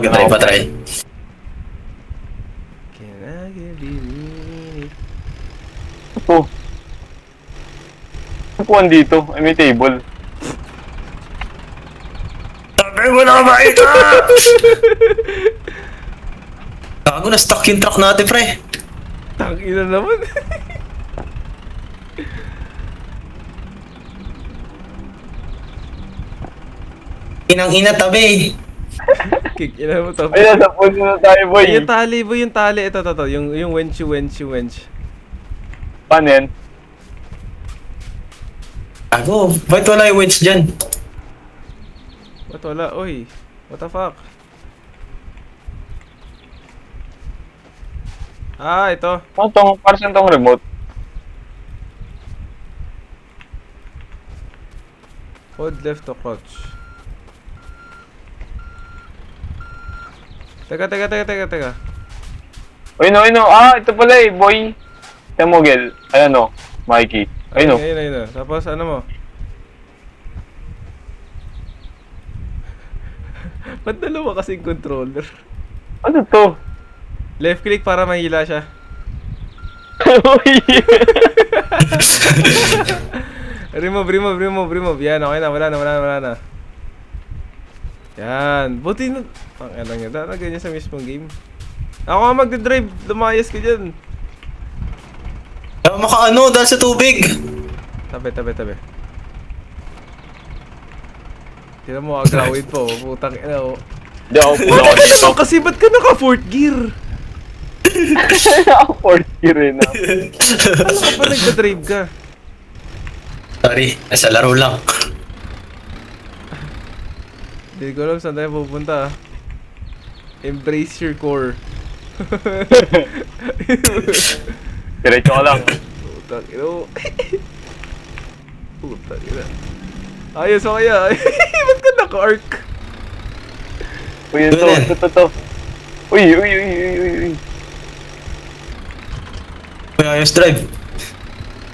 Patry, patry. Can I give you Ito. Upuan dito. Ay, may table. Sabi mo na ba ito? Gago na stuck yung truck natin, pre. Tangina naman. Inang-ina tabi. Kikina mo to. Ay, nasa pool na tayo, boy. Yung tali, boy, yung tali. Ito. Yung wench. Paano yan? Gago, ba't wala yung winch dyan? Ba't wala? Oy, what the fuck? Ah, ito. Ano tong, para saan tong remote? Hold left to crouch. Teka. Uy, no. Ah, ito pala eh, boy. Temogel. Ayan o, Mikey. Ayun o. Ayun. Tapos ano mo? Ba't dalawa kasing controller? Ano to? Left click para mahila siya. Uy! Remove. Yan, okay na. Wala na. Yan. Buti na. Ang alam niya. Talaga niya sa mismong game. Ako nga magdadrive. Lumayas ka dyan. Makaano, dahil sa tubig. Tabi. Tira mo, agawid po. Putang ina o. Di ako pulo ako dito. Kasi ba't ka naka 4th gear? Ako fourth gear eh na. Ano ka pa nagdadrive ka? Sorry, nasa laro lang. Hindi ko alam saan tayo pupunta. Embrace your core. Diretso ka lang. Putang ina. Ayos ako kaya. Ba't ka naka-arc? Uy, ito. Uy. May ayos drive.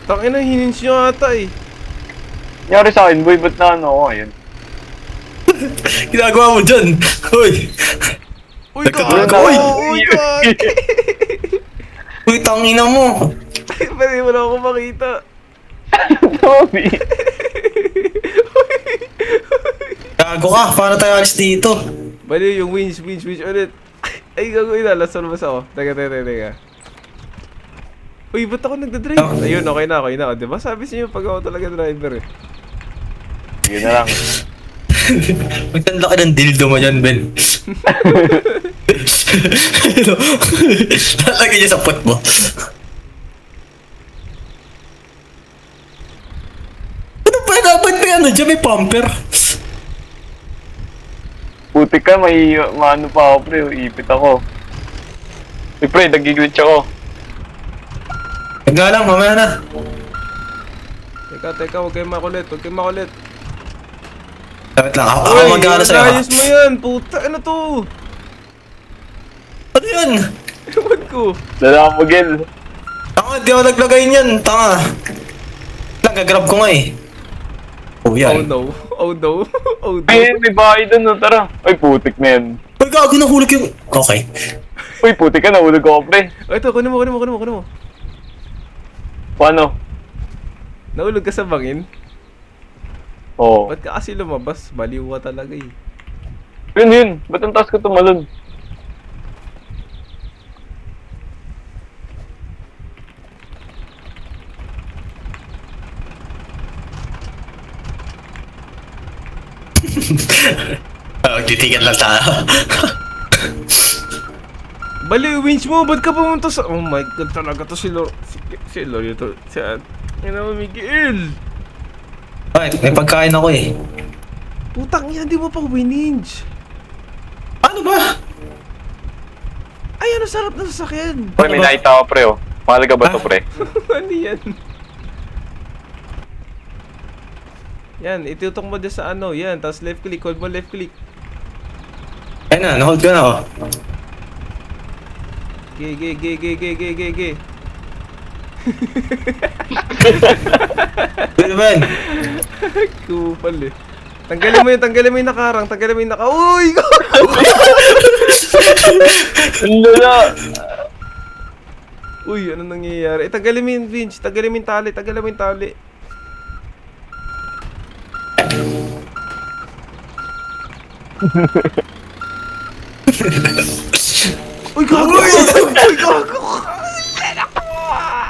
Tangina, hinins nyo ata eh. Nangyari sa akin, boy, ba't na ano ako ngayon? Ginagawa mo dyan. Uy. Uy, Nagkatago, gago! uy! Uy, gago! Uy, tangina mo. Pwede mo na ako makita. Toby! Gago ka, paano tayo alis dito? Bali yung winch ulit. Ay, gago, inalasal mas ako. Teka. Uy, ba't ako nagdadrive? Ayun, okay na. O, diba sabi siya pag ako talaga driver eh. Sige na lang. Magtanda ka ng dildo mo dyan, Ben. Lalagay niya sa pot mo. Ano ba? Dapat may ano dyan? May pumper. Putik ka, may maano pa ako, pre. Ipit ako. Uy, pre, nag-glitch ako. Teka lang, mamaya na. Teka, huwag kayong makulit. Dapat lang, ako mag-ano sa'yo. Ayos mo yan, puta, ano to? Ano yan? Ewan ko. Dala mo, Gel. Tanga, di ako naglagay niyan. Tanga. Lang, gagrab ko nga eh. Oh, yan. Oh no. Ay, may bahay dun, no? Tara. Uy, putik na yan. Uy, gago, nahulog yung... Okay. Uy, putik ka, nahulog ako, pre. Ito, kunin mo. Paano? Nahulog ka sa bangin? Oo. Ba't ka kasi lumabas? Baliw ka talaga eh. Yun. Ba't ang taas ko tumalon? Titigan lang tayo. Baliw, winch mo! Ba't ka pumunta sa... Oh my god, talaga to si Lord. Si Lord ito. Ano, Miguel? Ay, may pagkain ako eh. Putang ina, di mo pa wininge. Ano ba? Ay, ano sarap na sasakyan. Uy, may nakita ako, pre, oh. Mahalaga ba to, pre? Ano yan? Yan, itutok mo dyan sa ano, yan. Tapos left click, hold mo left click. Ayun na, nahold ko na oh. Ge. Ano ba yan? Kupal eh. Tanggalin mo yung nakarang. Uy! Lala! Uy, ano nangyayari? Tagalin mo yung Vince. Tagalin mo yung tali. Tagalin mo yung tali. Uy, gago! Uy, gago!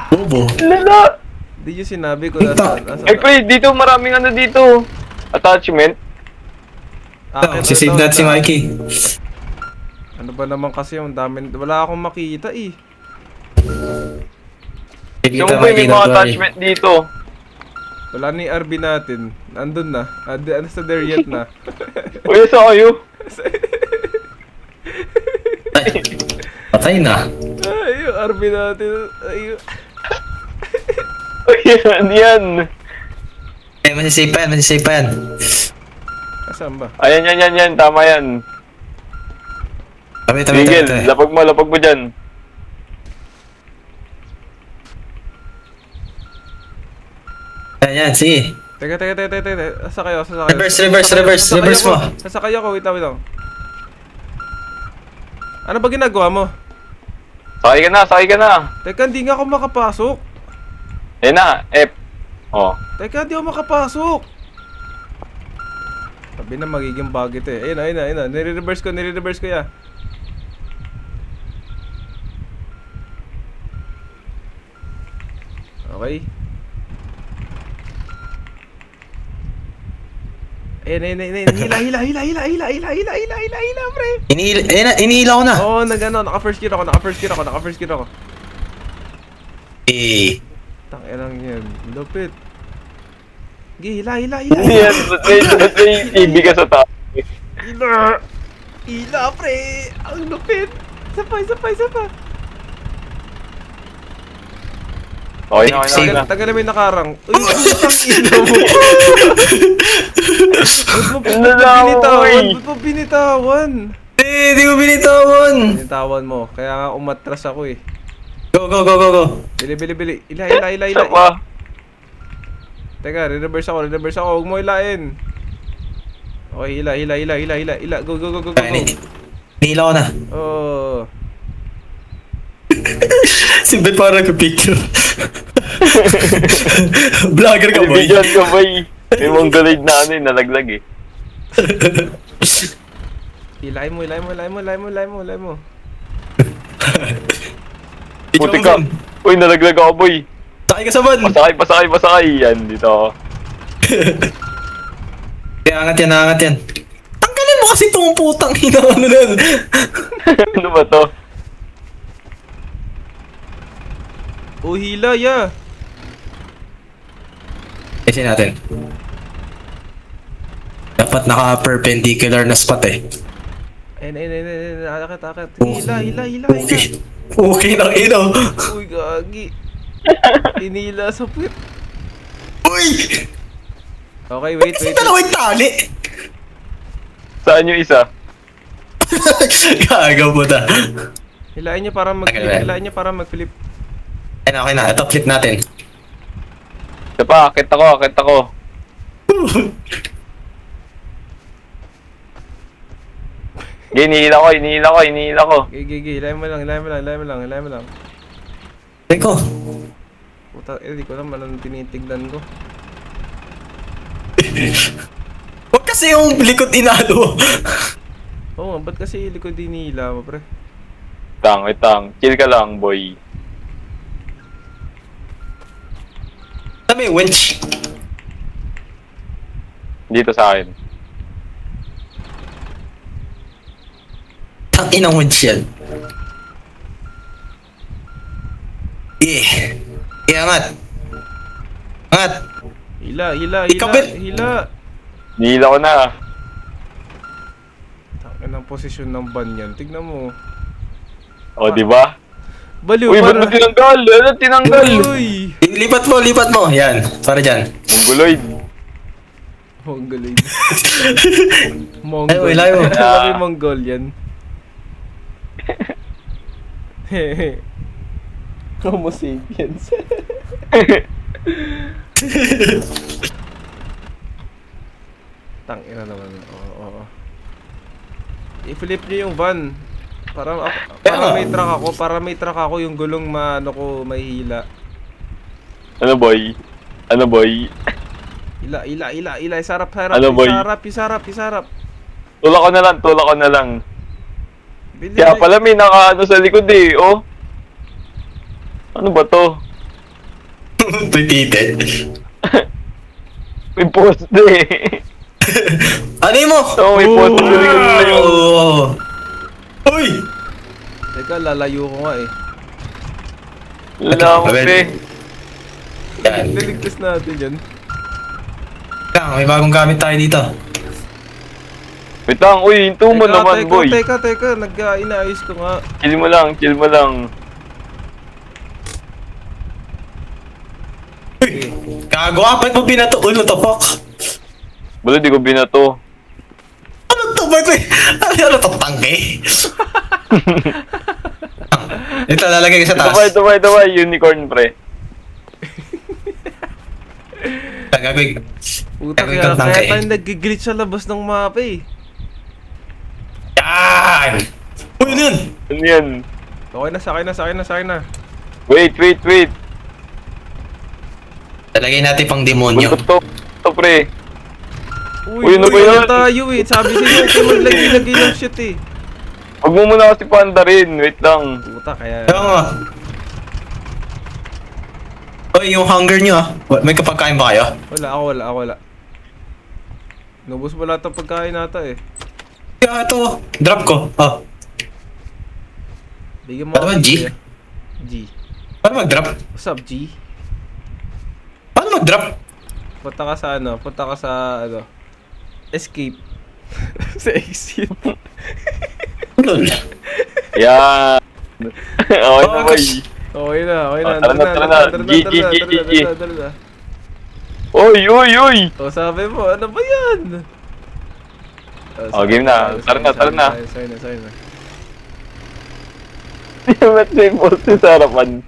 Bobo. Lala! Hindi yung sinabi ko nasa... Eh, pre, dito maraming ano dito. Attachment. Sisave natin si Mikey. Ano ba naman kasi yung dami... Wala akong makita eh. Sige Yung ka, pre, Mikey, may mga don't worry. attachment dito. Wala na yung RB natin. Andun na. Ano sa there yet na. Uy, sa kayo? Ay, patay na. Ay, yung RB natin. Ay, Uy, yan, yan. Eh, masisave pa yan, masisave pa yan. asan ba? Ayan, yan. Tama yan. Tabi, tabi, tabi, Miguel, tabi. lapag mo dyan. Yan, sige. Teka. Asa kayo? Reverse mo. Sasakay ako. Wait lang. Ano ba ginagawa mo? Sakay ka na. Teka, hindi nga ako makapasok. Yan na, F. Oh. Teka, hindi ako makapasok. Sabi na magiging bug ito eh. Ayun na. Nire-reverse ko ya. Okay. Ayun. Hila, pre. Iniila ko na. Oo, naka first gear ako. Eh. Tangina lang yan. Lupit. Hila. Yan, ba't may TV ka sa taas? Hila, pre. Ang lupit. Isa pa. Okay na. Tagal namin nakarang. Uy, putang ina mo. Ba't mo binitawan? Eh, di ko binitawan. Binitawan mo. Kaya nga umatras ako eh. Go. Bili. Ila. Isa pa. Teka, re-reverse ako. Huwag mo ilain. Okay, ila. Go. Iniila ko na. Oh. Si Ben parang nagpa-picture. Vlogger ka, boy. Bibigyan ka, boy. May mongoloid na ano nalaglag eh. Ilain mo. Puti ka. Uy, nalaglag ako, boy. Sakay ka sa van. Pasakay. Yan, dito ako. Angat yan. Tanggalin mo kasi itong putang ina. Ano na yun? Ano ba to? Oh, hila, ya. Kasi natin. Dapat naka-perpendicular na spot eh. Ayun. Akit. Oh. Hila. Okay lang, ino. Uy, gagi. Inila sa puwit. Uy! Okay, wait. Kasi dalawang tali. Saan yung isa? Gagaw mo na. Hilain niya para mag-flip. Okay na. Ito, flip natin. Isa pa, akit ako. Hinihila ko. Gigi, hilain mo lang. Teko. Puta, di ko naman anong tinitignan ko. Huwag kasi yung likod inalo. Oo nga, ba't kasi likod din nila mo, pre? Tang. Chill ka lang, boy. Sabi, winch. Dito sa akin. Tangin ang winch yan. Angat. Hila. Ikapit. Hinihila ko na. Tangin ang posisyon ng van yan. Tignan mo. O, di ba? Baliw, Uy, ba't mo tinanggal? Ano tinanggal? Uy! Lipat mo. Yan, para dyan. Mongoloid. Mongoloid. Ay, wala yun. Alam mo yung Mongolian. Homo sapiens. Tangina naman. Oo. I-flip niyo yung van. Para may truck ako yung gulong may hila. Ano boy? Ano boy? Ila, isarap, Ano, boy? isarap. Tulak ko na lang. Bili, Kaya pala may nakaano sa likod eh, oh. Ano ba to? Repeated. May poste eh. Ano mo? Oo, may poste sa likod na yun. Oh. Uy! Teka, lalayo ko nga eh. Lala mo Abel. pe. Yan. Niligtas natin yan. May bagong gamit tayo dito. Wait lang, uy, hinto mo naman boy. Teka, inaayos ko nga. Chill mo lang. Uy! Gago ka, ba't mo binato? Uy, what the fuck? Bala, di ko binato. Ano to? Ba't may... Ano to? Tangke? Ito, lalagay ko sa taas. Ito ba, unicorn pre. Gagawin. Puta, Gagawin kaya kang tangke. tayo nag-glitch sa labas ng mapa eh. Yan! Uy, ano yun? Ano yan? Okay na, sakay na. Wait. Lalagay natin pang demonyo. Buntot to pre. Uy, ano ba yan? tayo eh. Sabi sa'yo, ito maglagay ng shit eh. Huwag mo muna kasi panda rin, wait lang. Puta, kaya... Kaya nga. Uy, yung hunger nyo ah. May kapagkain ba kayo? Wala. Nubos mo lahat ng pagkain nata eh. Kaya ito, drop ko. Oh. Bigyan mo Ano ba, ako G? eh. G. Paano mag-drop? What's up, G? Paano mag-drop? Punta ka sa escape. Sa exit. Lol. Yan. Okay na boy. Okay na. Tara na. G. Tara na. Oy. O, sabi mo, ano ba yan? Game na. Tara na. Sorry na. Ba't may poste sa harapan?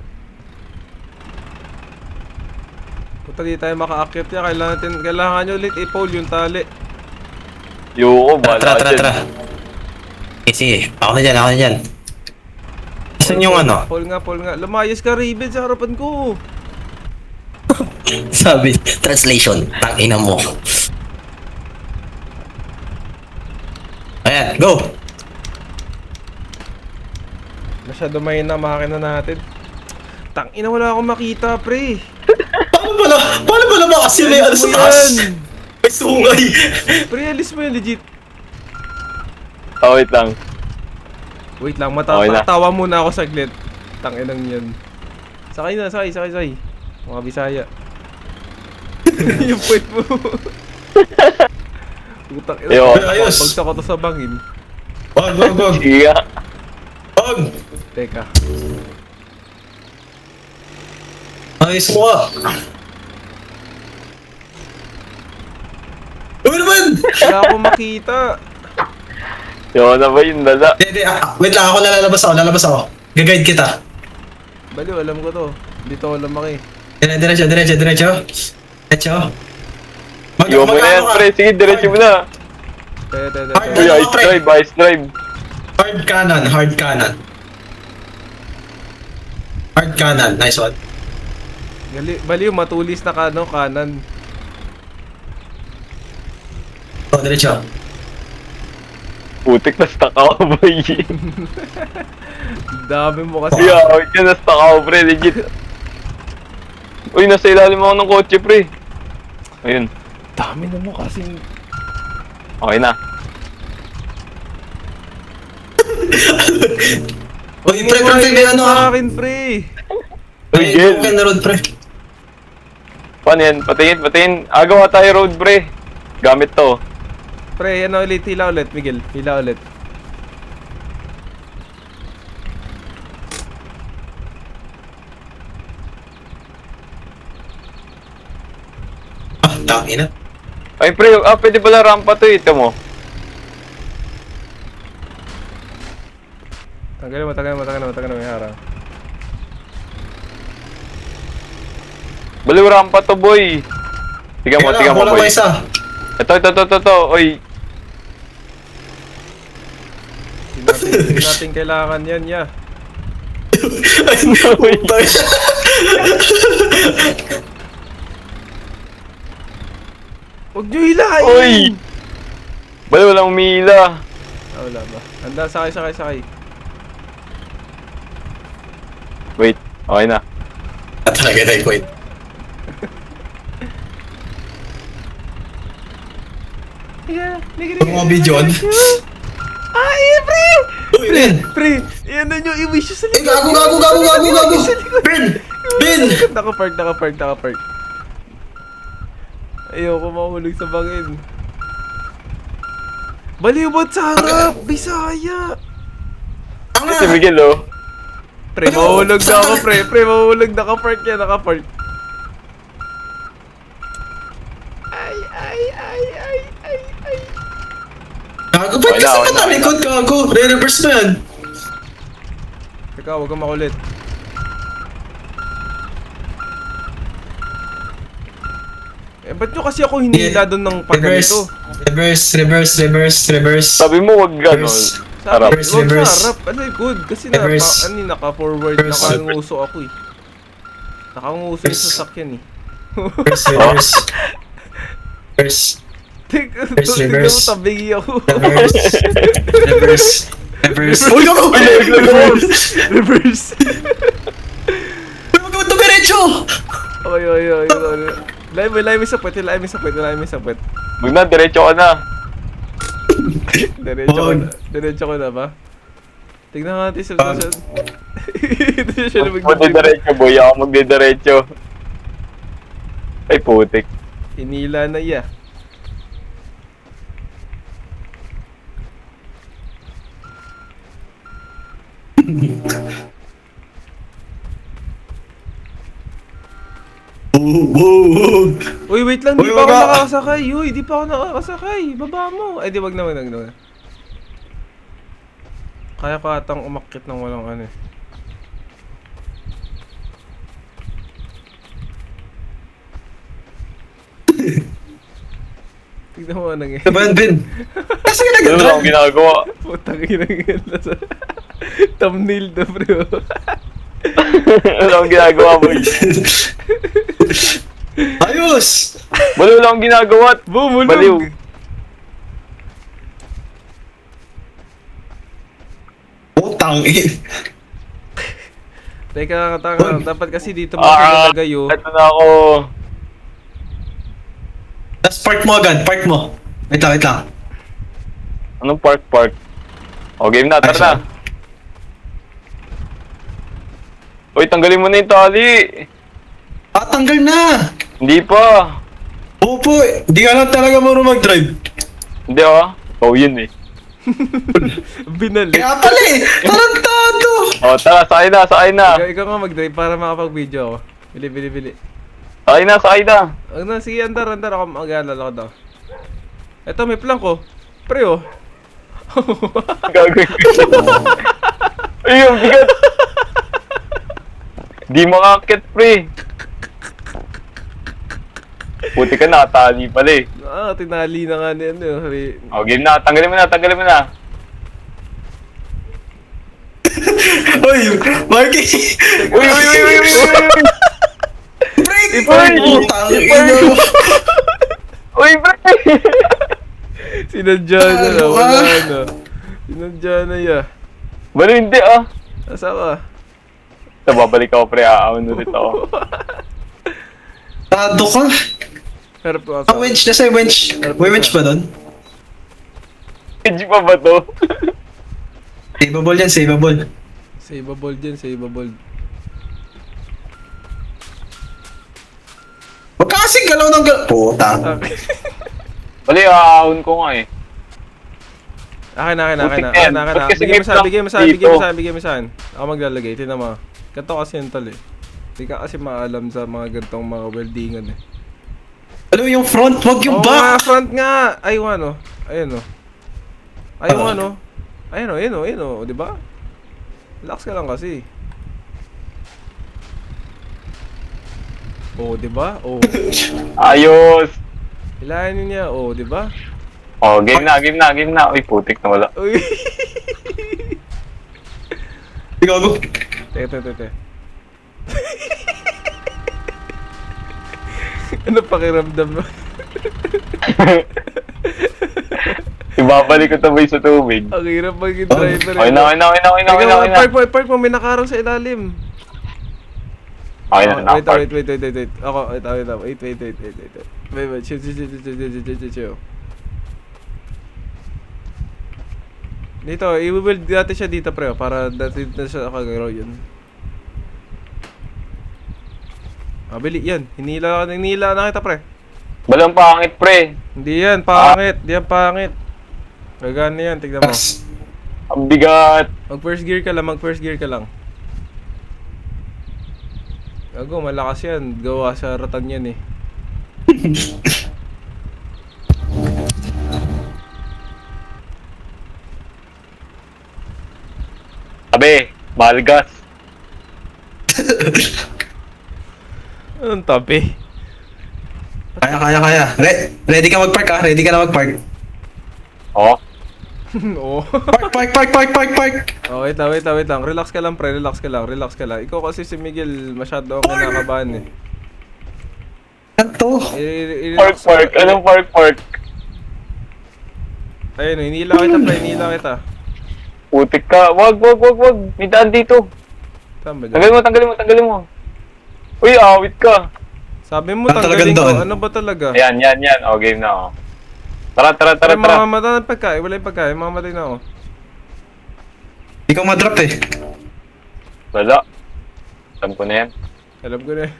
Puta, di tayo makaakyat niya. Kailangan nyo ulit i-pull yung tali. Yoko, bala Tara. Sige. Ako na dyan. Saan yung ano? Pull nga. Lumayas ka, Raven, sa harapan ko. Sabi, translation. Tangina mo. Ayan, go! Masyado mahina makina natin. Tangina, wala akong makita, pre. Paano pala makasila yung ano sa taas? May sungay! Pre, alis mo yun, legit. Oh, wait lang. Wait lang, Okay na. tawa muna ako saglit. Tanginang yan. Sakay. Mga Bisaya. Yung point mo. Putang ina. Yo. Ayos. Pagsak ko to sa bangin. Wag. Siya. Wag! Teka. Ayos mo ka! Ano naman? Wala akong makita. Yo, na ba yung dala? Wait lang, ako lalabas ako. Gagayad kita. Baliw, alam ko to. Dito ako lamaki. Diretso. Yo mo na yan, pre. Sige, diretso mo na. Uy, ice drive. Hard cannon. Nice one. Baliw, matulis na kanan. Oh, diretso. Putik na stuck ako, boy. Dami mo kasi. Yeah, wait ka na stuck ako, pre. Legit. Uy, nasa ilalim ako ng kotse, pre. Ayun. Dami na mo kasi. Okay na. Uy, pre, may ano sa ha? akin, pre. Uy, Gel. Broken na road, pre. Paano yan? Patingin. Agawa tayo road, pre. Gamit to. Pre, yan ulit. Hila ulit, Miguel. Hila ulit. Tangina. Ay, pre. Pwede pala rampa to, ito mo. Tanggalin mo. May harang. Baliw rampa to, boy. Tiga mo, Wala boy. pa isa. Ito. Uy. Hindi natin kailangan yan, ya. Ay, putang. Huwag nyo hilahin! Uy! Bali, walang umila. Ah, wala ba? Handa, sakay. Wait, okay na. Talaga na, wait. Yeah, Ang mga video on. Ay, pre! Uy, Ben! Pre, yan na nyo, i-wish sa Eh, likod. gago! Ben! Ben! Naka-park. Ayoko mahulog sa bangin. Balibot sa harap! Bisaya! Si Miguel, oh. Pre, mahulog na ako, pre. Mahulog. Naka-park yan, naka-park. Ay. Gago, ba't Wala, kasi wala, patalikod gago? Re-reverse mo yan. Teka, huwag kang makulit. Eh, ba't nyo kasi ako hinila doon ng pagganito? Reverse. Sabi mo, wag gano'n. Reverse. Harap. Huwag sa Reverse. harap. Ano yung good? Kasi Reverse. naka-forward, Reverse. nakanguso ako eh. Nakanguso yung sasakyan eh. Reverse. Tignan Reverse. mo, tabingi ako. Reverse. Uy, gago! Reverse. Uy, wag mo tumiretso! Oy. Lay mo sa puwet. Wag na, diretso ka na. Diretso ko na ba? Tignan nga natin sa sunod. Ito siya na Magdidiretso, boy. Ako magdidiretso. Ay, putik. Hinila na iya. Uy, wait lang, di Uy, pa ako baba. nakakasakay. Uy, di pa ako nakakasakay. Baba mo. Ay, di, wag na. Kaya ko atang umakyat ng walang ano eh. Tignan mo anong eh. Naban, Ben? Kasi ka Ano lang nag-drive? ang ginagawa? Putang inang yan. Thumbnail to, bro. Ano ang ginagawa, boy? Ayos! Baliw lang ang ginagawa. Bumulog! Baliw. Putang eh. Teka, dapat kasi dito mo nilagay oh. Ito na ako. Tapos park mo agad, park mo. Wait lang. Anong park? O, game na, tara na. Uy, tanggalin mo na yung tali. Tanggal na! Hindi pa. Opo, di ka lang talaga marunong mag-drive. Hindi ah. Oh, yun eh. Binalik. Kaya pala eh! Tarantado! O, tara, sakay na. Ikaw nga mag-drive para makapag-video ako. Bili. Sakay na. Sige, andar ako mag-aalala ko daw. Eto, may plank ko. Pre oh. Gagawin ko. Ay, ang bigat. Di makakit, pre. Puti ka, nakatali pala eh. Tinali na nga niyan eh. O, game na. Tanggalin mo na. Uy, Marky! Uy. Break! Uy! Putang ina! Uy, pre. Sinadya na Ano wala ka? na. Sinadya na ya. Balo, hindi ah. Asa ka? Ito, babalik ako, pre. Aawan ulit ako. Tado ka! Harap ko Ang winch, nasa yung winch. May winch ba doon? Hindi pa ba to? Saveable yan, saveable. Saveable dyan, saveable. Huwag ka kasing galaw ng galaw. Putang. Bali, aahon ko nga eh. Akin na. Ba't kasi Bigyan may mo sa plank dito? bigyan mo sa akin. Ako maglalagay, tingnan mo. Ganito kasi yung tol eh. Hindi ka kasi maalam sa mga gantong mga weldingan eh. Alam mo yung front, wag yung Oo nga, back! front nga! Ay, ano? Ayan o. Ayun o, di ba? Relax ka lang kasi. Oh, di ba? Oh. Ayos! Hilahin niya, oh, di ba? Oh, game na. Uy, putik na wala. Uy. Gago. Tete. Ano pakiramdam mo? Ibabalik ko tabay sa tubig. Ang hirap maging driver. Okay na. Park mo, may nakaharang sa ilalim. Okay na, Wait. Ako, wait. Wait. Chill. Dito, i-build natin siya dito, pre, para natin na siya kagalaw yun. Bili, yan. Hinila na kita, pre. Balang pangit, pre. Hindi yan, pangit. Hindi yan, pangit. Gagana yan, tignan mo. Ang bigat. Mag first gear ka lang. Gago, malakas yan. Gawa sa ratan yan eh. Sabi, malgas. Anong tabi? Kaya. Ready ka mag-park ah. Ready ka na mag-park. Oh. Oo. Park. Oh, wait lang. Relax ka lang, pre. Relax ka lang. Ikaw kasi si Miguel, masyado akong kinakabahan eh. Ano to? Park. Anong park? Ayun, hinila kita. Putik ka. Wag. May daan dito. Saan ba dyan? Tanggalin mo. Uy, awit ka. Sabi mo, Talagang tanggalin ko. doon. Ano ba talaga? Ayan. O, game na, oh. Tara. Ay, mamamatay ng pagkain. Wala yung pagkain. Mamamatay na ako. Ikaw madrop eh. Wala. Alam ko na yan. Alam ko na eh.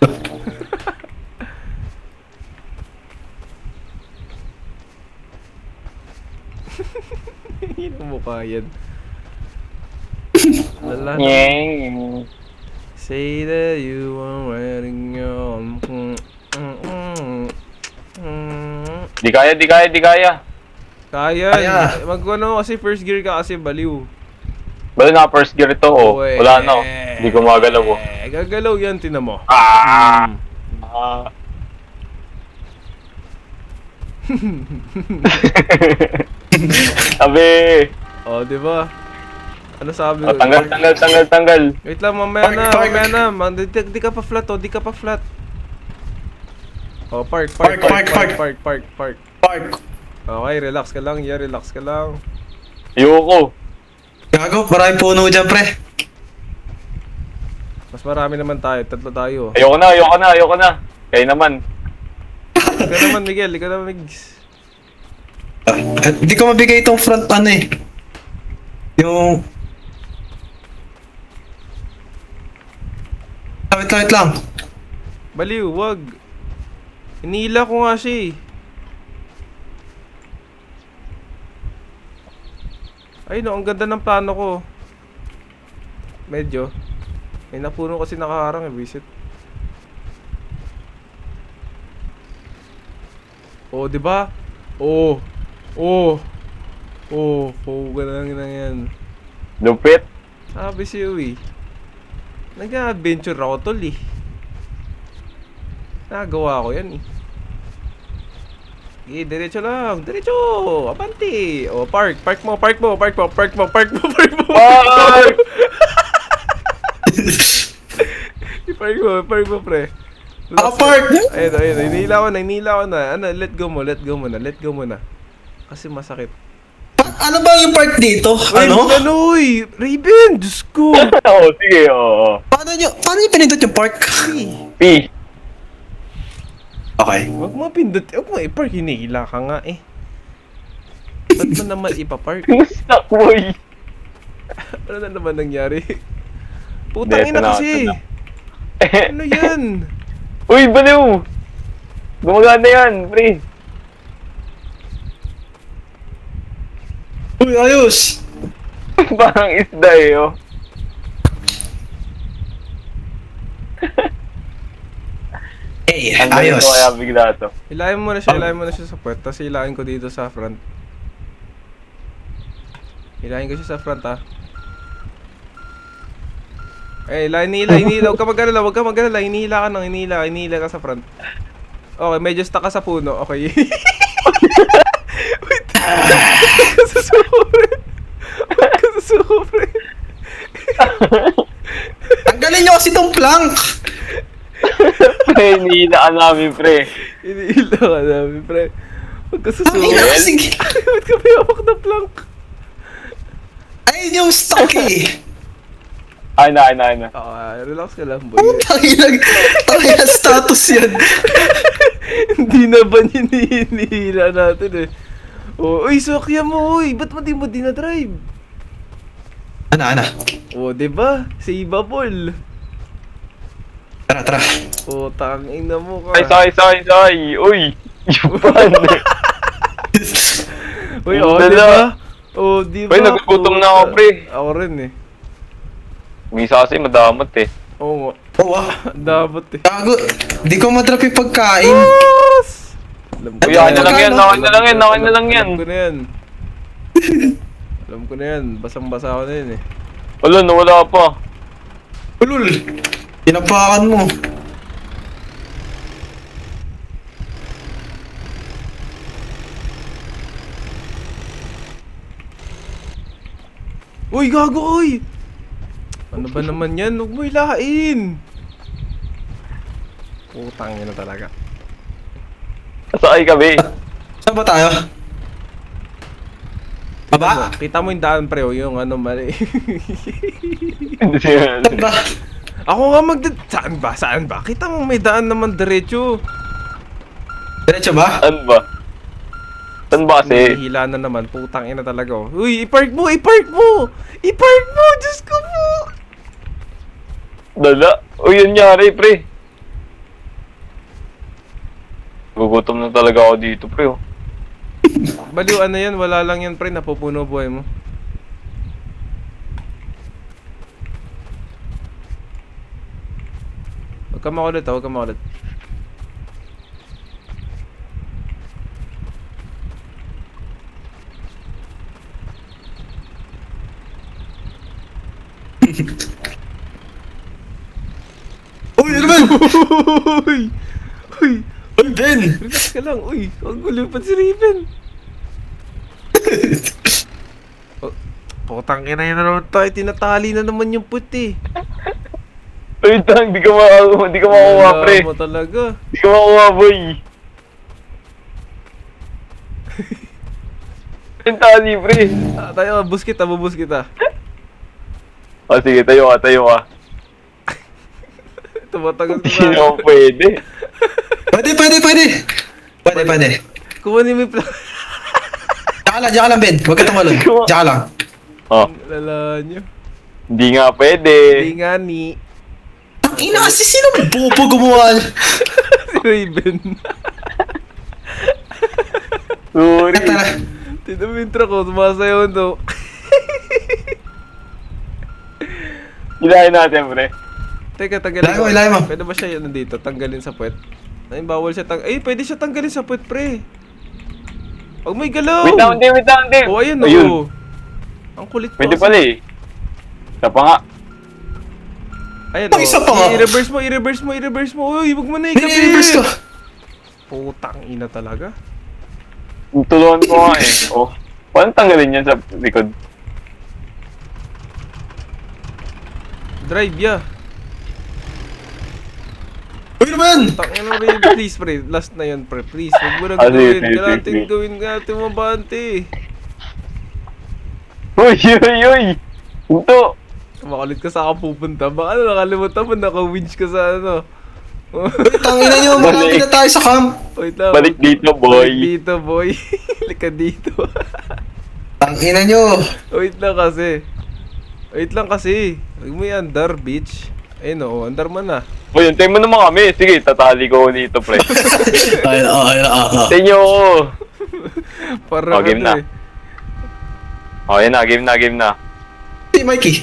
Hindi mo mukha yan. Wala na. Nyeng. Say that you are wearing your... Di kaya. Kaya. Mag-ano kasi first gear ka kasi baliw. Bala na first gear ito, oh. Wala na, oh. Hindi ko magalaw, oh. Gagalaw yan, tinan mo. Sabi. Oh, di ba? Ano sabi Oh, ko? tanggal. Wait lang, mamaya Park. na. Di ka pa flat, oh. Di ka pa flat. Oh, park. Park. Okay, relax ka lang. Yeah, relax ka lang. Ayoko. Gago, maraming puno dyan, pre. Mas marami naman tayo. 3 tayo. Ayoko na. Kaya naman. Ikaw naman, Miguel. Ikaw naman, Migs. Hindi ko mabigay itong front ano eh. Yung... Wait lang. Baliw, wag. Inila ko nga siya eh. Ay no, ang ganda ng plano ko. Medyo. May napuno kasi nakaharang eh, visit. Oh, di ba? Oh, ganang yan. Lupit. Sabi si Uwi. Nag-adventure ako tol eh. Nagawa ko yan eh. Okay, diretso lang. Diretso! Abante! O, park mo. Park! Park mo, pre. Park! Ayun. Hinila ko na. Ano, let go muna. Kasi masakit. Ano ba yung park dito? Ano? Uy! Raven! Diyos ko! Oo, sige, oo. Paano nyo pinindot yung park? P. Okay. Huwag mo pindot. Huwag mo i-park. Hinihila ka nga eh. Ba't mo naman ipapark? Stuck, boy. Ano na naman nangyari? Putang ina kasi. Ano yan? Uy, baliw! Gumagana yan, pre. Uy, ayos! Parang isda eh, oh. Hey, Ang galing ayos. ko kaya bigla to. Hilahin mo na siya sa puwet. Tapos hilahin ko dito sa front. Hilahin ko siya sa front ah. Hinihila. Huwag ka mag-alala. Hinihila ka sa front. Okay, medyo stuck ka sa puno. Okay. Wait. Huwag ka sa sobre. Tanggalin nyo kasi tong plank! Pre, hinihila ka namin, pre. Iniila ka namin, pre. Huwag ka Ang susunod. ina kasi... Ba't ka may hawak na plank? Ayun yung stock eh! Ay na. Relax ka lang, boy. Tangina status yan! Hindi na ba hinihila natin eh? Oh, uy, sukya mo, uy. Ba't mo di mo dinadrive? Ana. Oh, diba? Si Iba Paul. Tara. Oh, tangina mo ka. Ay. Uy! Yupan! Uy, oh, Dala. diba? Oh, diba? Uy, nagugutom na ako, pre. Ako rin eh. Misa kasi madamot eh. Oo, Oh, dapat eh. gago. Di ko madrap yung pagkain. Boss! Alam ko Uy, okay na lang yan. Alam ko na yan. Alam ko na yan. Basang-basa ko na yan eh. Wala, nawala pa. Ulul! Pinapakan mo. Uy, gago, uy! Ano ba naman yan? Huwag mo ilahain! Putang yun na talaga. Sakay kami. Saan ba tayo? Baba? Kita mo yung daan, pre, o yung ano, mali. Saan ba? Ako nga Saan ba? Kita mo may daan naman diretso. Diretso ba? Saan ba kasi? Hihila na naman, putang ina talaga, oh. Uy, ipark mo! Diyos ko po! Dala. Uy, yun nyari, pre. Gugutom na talaga ako dito, pre. Oh. Baliw, ano yan? Wala lang yan, pre. Napupuno buhay mo. Huwag ka makulit, ha? Huwag ka makulit. Uy, ano ba? Uy! Uy! Uy, Ben! Relax ka lang. Uy! Ang gulipad si Raven. Oh, putang ina yun na naman tayo. Tinatali na naman yung puti. Uy, tang, di ka makuha, pre. Wala mo talaga. Di ka makuha, boy. Yung tali, pre. Tayo, bus kita. O, sige, tayo ka. Tumatagal Hindi ka na. naman pwede. Pwede. Kumanin mo yung plan. Diyan ka lang, Ben. Huwag ka tumalon. Diyan ka lang. Oh, Lala nyo. hindi nga pwede. Hindi nga ni. Ang ina kasi sino bobo gumawa? Si Raven. Sorry. Tara. Tignan mo yung truck ko. Sumasayaw to. Hilahin natin, pre. Teka, tanggalin ko. Ilahin mo. Pwede ba siya yun dito? Tanggalin sa puwet? Ay, bawal siya pwede siya tanggalin sa puwet, pre. Huwag may galaw! Wait lang, hindi. Oh, ayun, Ayun. oh. Ang kulit ko. Pwede pala eh. Isa pa nga. Ayun, Ang isa pa nga. I-reverse mo. Uy, huwag mo na ikapin. Reverse ko. Putang ina talaga. Tulungan ko nga eh. Oh. Paano tanggalin yan sa likod? Drive, yeah. Uy, ano ba yan? Tangin mo rin, please, pre. Last na yan, pre. Please, huwag mo na Ah, sige, gawin. sige, Kailangan sige. gawin natin mabante. Uy! Ito! Makulit ka sa pupunta. Baka nakalimutan mo, naka-winch ka sa ano. Uy, tangina nyo. Marami na tayo sa camp. Wait lang. Balik dito, boy. Balik dito, boy. Halika dito. Tangina nyo. Wait lang kasi. Huwag mo i-andar, bitch. Ayun o, andar mo na. Uy, antayin mo naman kami. Sige, tatali ko dito, pre. Ay. Tinyo ko. Para Oh, game ano na. Oh, yan na. Game na. Hey, Mikey.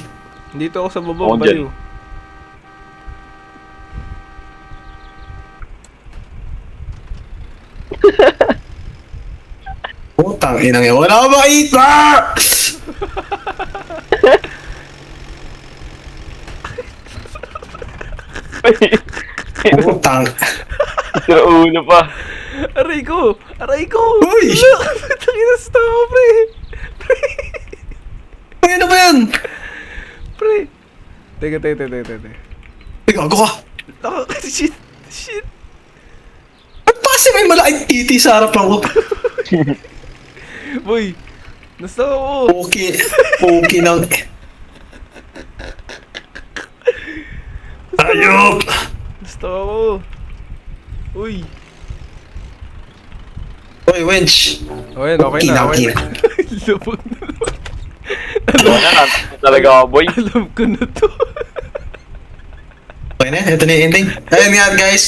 Dito ako sa baba, Oo, baliw. Oh, tangina nyo. Wala ko makita! Oh, Sira ulo pa. Aray ko! Uy! Tangina sa tao, pre! Ay, ano ba yan? Pre! Teka. Gago ka. Shit. Shit. Ba't pa kasi may malaking titi sa harapan ko? Boy. Nasta ako. Okay. Okay nang... Ayop! Nasta ako. Uy. Oy, wench. Oh, yan, okay na. Okay na. Lubog na. Wala na, talaga ako, boy. Alam ko na to. Okay na, ito na yung ending. Ayun nga guys,